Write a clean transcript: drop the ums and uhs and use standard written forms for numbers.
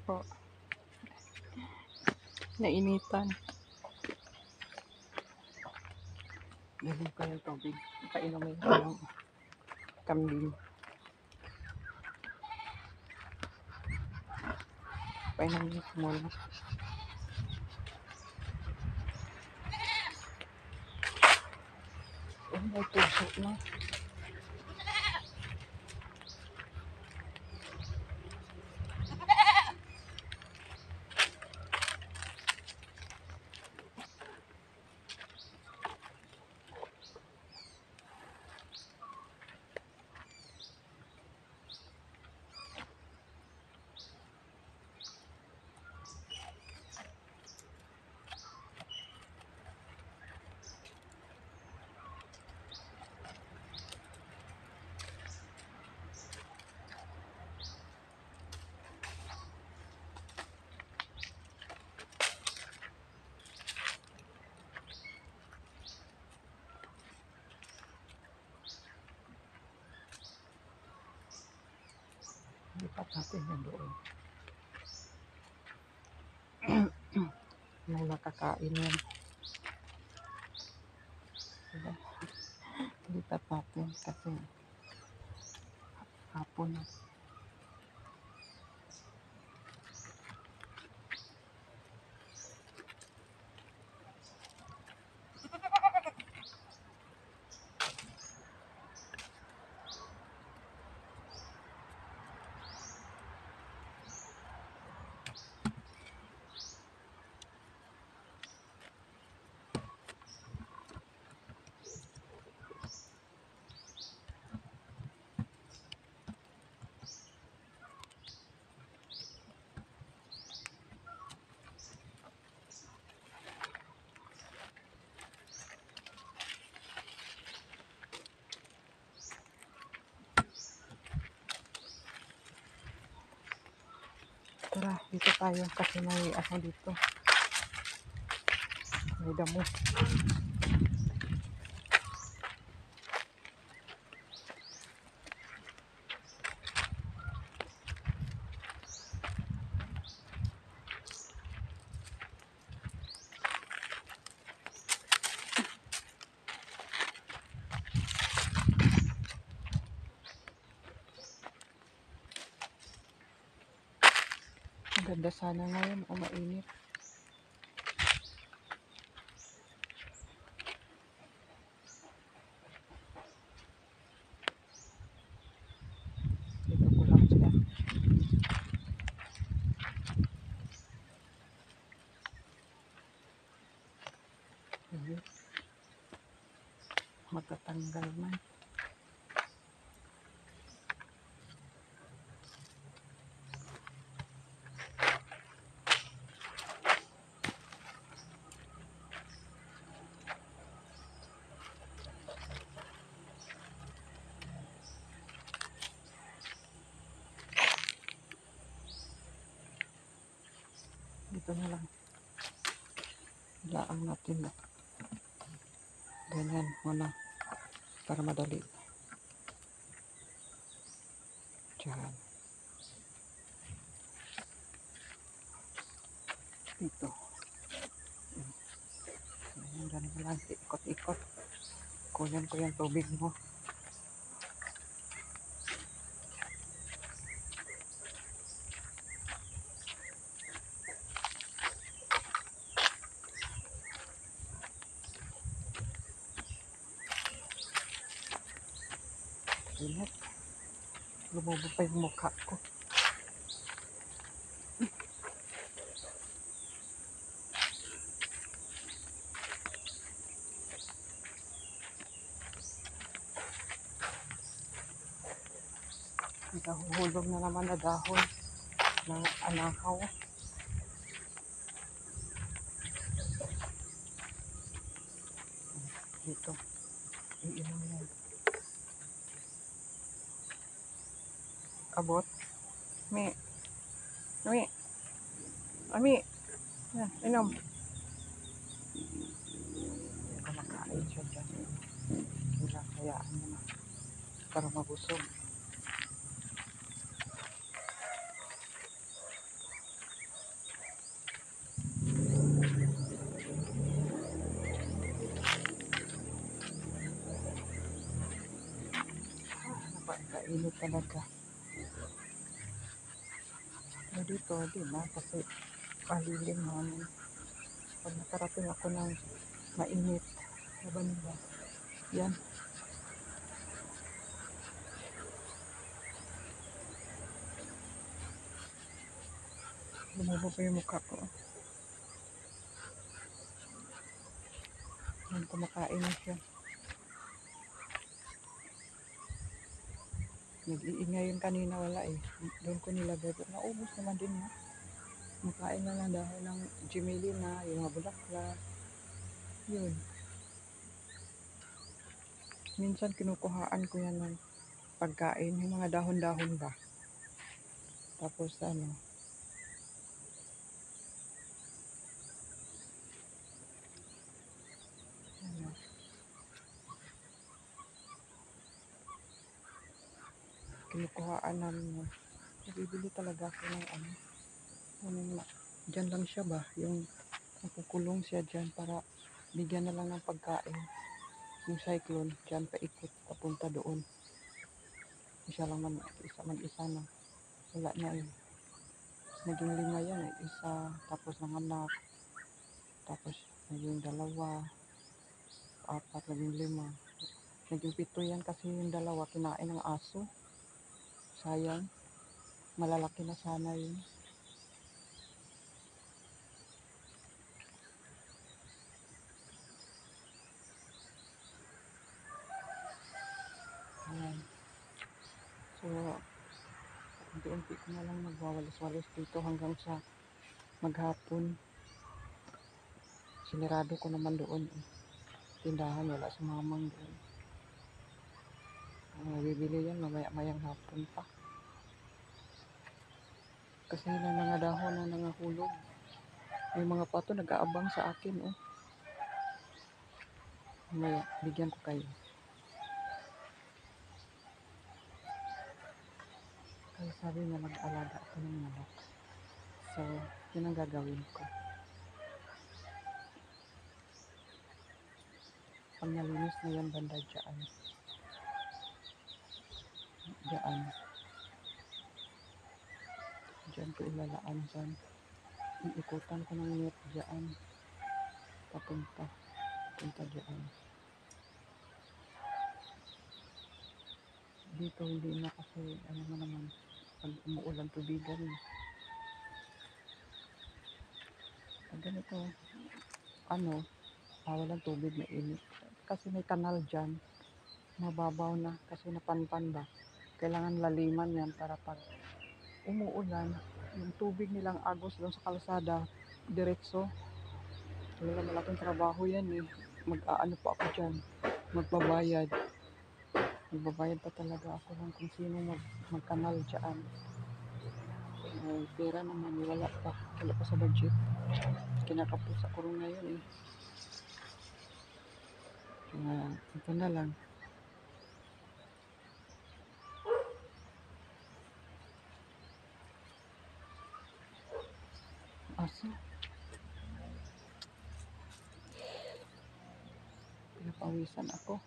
po. Nainitan. Galing ko yung tubig. Painumin ko yung kambing. Painumin ko muna. Oh, may puso na. Lipat natin yung doon. Nang nakakain yan. Diba? Lipat natin kasi hapon na. Tara, dito tayo kasi may ano dito. May damo. Ang ganda sana ngayon o mainit. Dito ko lang siya. Matatanggal man. Dito na lang. Laang natin na. Ganyan muna. Para madali. Diyan. Dito. Ganyan, ganyan lang. Ikot-ikot. Kunin ko yung tubig mo. Init. Lumubo pa yung mukha ko. Nahuhulog na naman na dahon ng anahaw. Dito. Iinom yan. Abot. Mi. Ami. Ami. Yan, inom. Kumakain siya dyan. Kinakayaan mo na. Para mabusog. Mainit talaga. Pero dito, di ba? Kasi palilim namin. Pag nakarating ako ng mainit na banda, yan, lumabo pa yung mukha ko. Yan, kumakain na siya. Nag-iingay yun kanina, wala eh. Doon ko nilagay. Pero naubos naman din na. Makain na lang dahil ng Gimelina, yung mga bulaklak. Yun. Minsan kinukuhaan ko yan ng pagkain, yung mga dahon-dahon ba. Tapos ano, ano, kinukuhaan namin. Bibili talaga ako ng ano, yung, dyan lang siya ba, yung nakukulong siya dyan para bigyan na lang ng pagkain. Yung cyclone, dyan paikot, papunta doon. Isa lang man, isa na. Wala na eh. Naging 5 yan eh. Isa, tapos nanganak. Tapos naging 2, 4, naging 5. Naging 7 yan kasi yung 2 kinain ng aso. Sayang. Malalaki na sana yun. Ayan. So, unti-unti ko na lang magwawalis-walis dito hanggang sa maghapon. Sinirado ko naman doon eh. Tindahan, wala sa mamang doon. Bibili yan mamaya-mayang hapon pa. Kasi yung mga dahon na nangahulog. May mga pato nag-aabang sa akin oh. Mamaya, bigyan ko kayo. Kaya sabi niya mag-alaga ako ng manok. So, yun ang gagawin ko. Pag nalinis na yan banda dyan. Diyan ko ilalaan dyan. Iikutan ko ng net dyan. Papunta dyan. Dito hindi na kasi, ano mo naman, pag umuulan tubigan. Pag ganito, ano, walang tubig na init. Kasi may kanal dyan. Mababaw na kasi napanpan ba. Kailangan laliman yan para pag umuulan, yung tubig nilang agos doon sa kalsada, diretso. Wala malaking trabaho yan eh. Mag-aano pa ako dyan. Magbabayad. Magbabayad pa talaga ako ng kung sino magkanal dyan. Pera naman, wala pa. Wala pa sa budget. Kinakapos sa kurong na yun eh. Kaya, ito na lang. Aso. Pinapawisan ako.